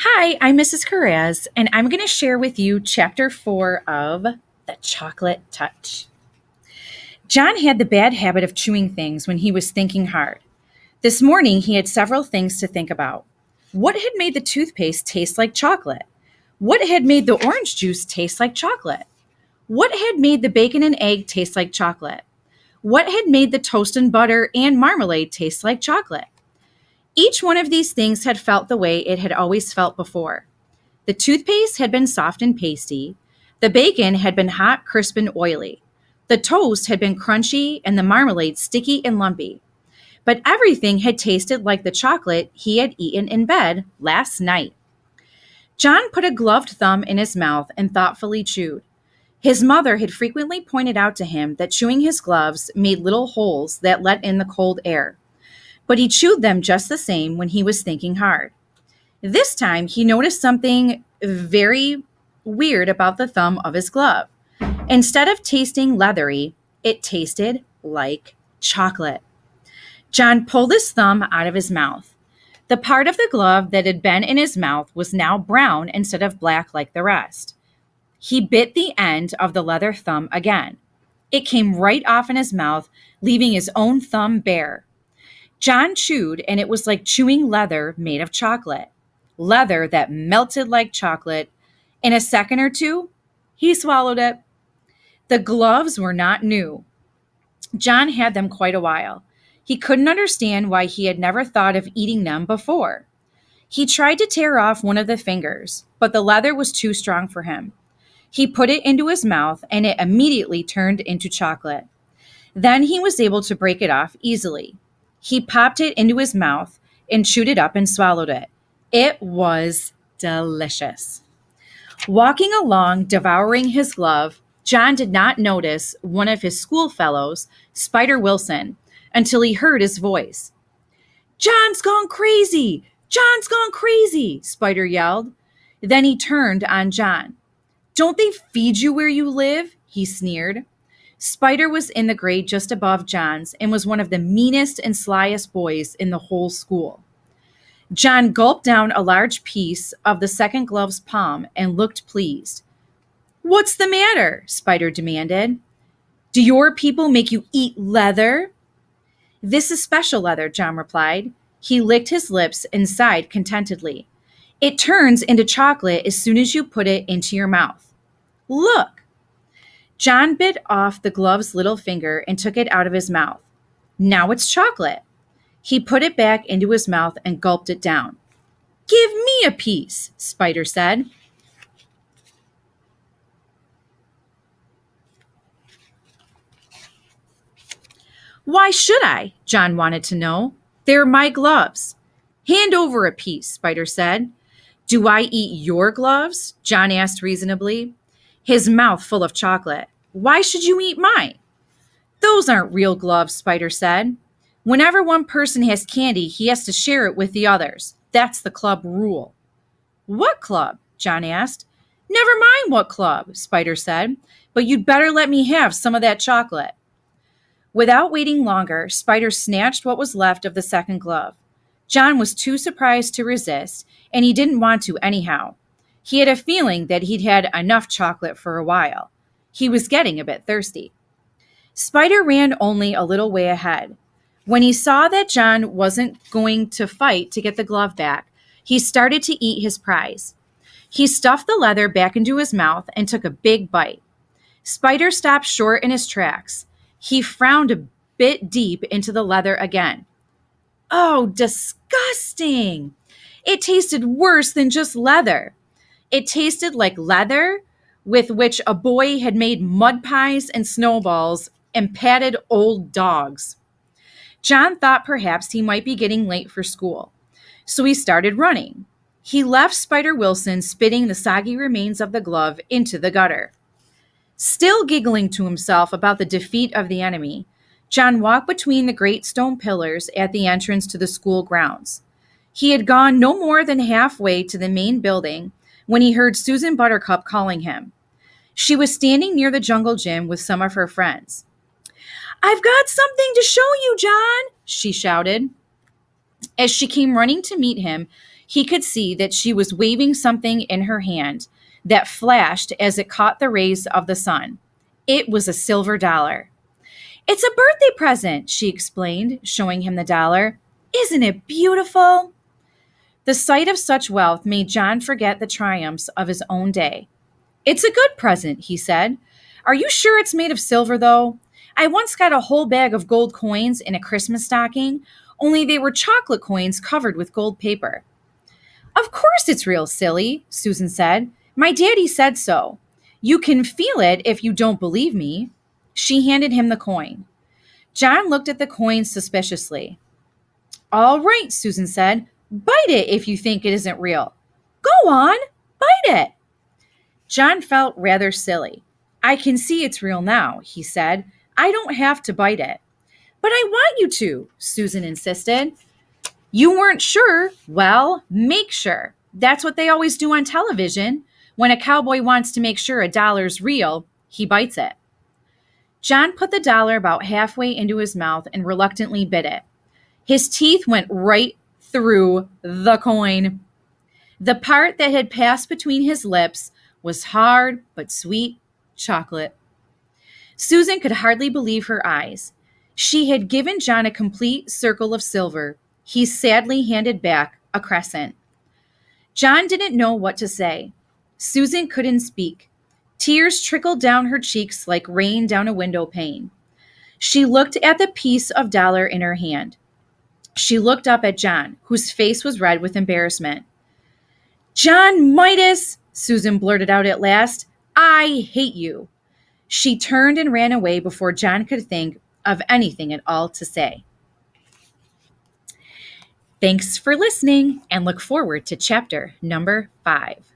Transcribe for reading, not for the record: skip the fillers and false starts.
Hi, I'm Mrs. Carraz, and I'm going to share with you chapter 4 of The Chocolate Touch. John had the bad habit of chewing things when he was thinking hard. This morning, he had several things to think about. What had made the toothpaste taste like chocolate? What had made the orange juice taste like chocolate? What had made the bacon and egg taste like chocolate? What had made the toast and butter and marmalade taste like chocolate? Each one of these things had felt the way it had always felt before. The toothpaste had been soft and pasty. The bacon had been hot, crisp, and oily. The toast had been crunchy, and the marmalade sticky and lumpy. But everything had tasted like the chocolate he had eaten in bed last night. John put a gloved thumb in his mouth and thoughtfully chewed. His mother had frequently pointed out to him that chewing his gloves made little holes that let in the cold air. But he chewed them just the same when he was thinking hard. This time, he noticed something very weird about the thumb of his glove. Instead of tasting leathery, it tasted like chocolate. John pulled his thumb out of his mouth. The part of the glove that had been in his mouth was now brown instead of black like the rest. He bit the end of the leather thumb again. It came right off in his mouth, leaving his own thumb bare. John chewed, and it was like chewing leather made of chocolate. Leather that melted like chocolate. In a second or two, he swallowed it. The gloves were not new. John had them quite a while. He couldn't understand why he had never thought of eating them before. He tried to tear off one of the fingers, but the leather was too strong for him. He put it into his mouth, and it immediately turned into chocolate. Then he was able to break it off easily. He popped it into his mouth and chewed it up and swallowed it. It was delicious. Walking along, devouring his glove, John did not notice one of his schoolfellows, Spider Wilson, until he heard his voice. "John's gone crazy! John's gone crazy!" Spider yelled. Then he turned on John. "Don't they feed you where you live?" he sneered. Spider was in the grade just above John's and was one of the meanest and slyest boys in the whole school. John gulped down a large piece of the second glove's palm and looked pleased. "What's the matter?" Spider demanded. "Do your people make you eat leather?" "This is special leather," John replied. He licked his lips and sighed contentedly. "It turns into chocolate as soon as you put it into your mouth. Look." John bit off the glove's little finger and took it out of his mouth. Now it's chocolate. He put it back into his mouth and gulped it down. "Give me a piece," Spider said. "Why should I?" John wanted to know. "They're my gloves." "Hand over a piece," Spider said. "Do I eat your gloves?" John asked reasonably, his mouth full of chocolate. "Why should you eat mine?" "Those aren't real gloves," Spider said. "Whenever one person has candy, he has to share it with the others. That's the club rule." "What club?" John asked. "Never mind what club," Spider said, "but you'd better let me have some of that chocolate." Without waiting longer, Spider snatched what was left of the second glove. John was too surprised to resist, and he didn't want to anyhow. He had a feeling that he'd had enough chocolate for a while. He was getting a bit thirsty. Spider ran only a little way ahead. When he saw that John wasn't going to fight to get the glove back, he started to eat his prize. He stuffed the leather back into his mouth and took a big bite. Spider stopped short in his tracks. He frowned a bit deep into the leather again. "Oh, disgusting!" It tasted worse than just leather. It tasted like leather with which a boy had made mud pies and snowballs and patted old dogs. John thought perhaps he might be getting late for school, so he started running. He left Spider Wilson spitting the soggy remains of the glove into the gutter. Still giggling to himself about the defeat of the enemy, John walked between the great stone pillars at the entrance to the school grounds. He had gone no more than halfway to the main building when he heard Susan Buttercup calling him. She was standing near the jungle gym with some of her friends. "I've got something to show you, John," she shouted. As she came running to meet him, He could see that she was waving something in her hand that flashed as it caught the rays of the sun. It was a silver dollar. It's a birthday present, she explained, showing him the dollar. Isn't it beautiful? The sight of such wealth made John forget the triumphs of his own day. It's a good present, he said. Are you sure it's made of silver, though? I once got a whole bag of gold coins in a Christmas stocking, only they were chocolate coins covered with gold paper. Of course it's real, silly, Susan said. My daddy said so. You can feel it if you don't believe me. She handed him the coin. John looked at the coin suspiciously. All right, Susan said. Bite it if you think it isn't real. Go on, bite it. John felt rather silly. I can see it's real now, he said. I don't have to bite it. But I want you to, Susan insisted. You weren't sure? Well, make sure. That's what they always do on television. When a cowboy wants to make sure a dollar's real, he bites it. John put the dollar about halfway into his mouth and reluctantly bit it. His teeth went right through the coin. The part that had passed between his lips was hard but sweet chocolate. Susan could hardly believe her eyes. She had given John a complete circle of silver. He sadly handed back a crescent. John didn't know what to say. Susan couldn't speak. Tears trickled down her cheeks like rain down a window pane. She looked at the piece of dollar in her hand. She looked up at John, whose face was red with embarrassment. John Midas, Susan blurted out at last, I hate you. She turned and ran away before John could think of anything at all to say. Thanks for listening, and look forward to chapter number 5.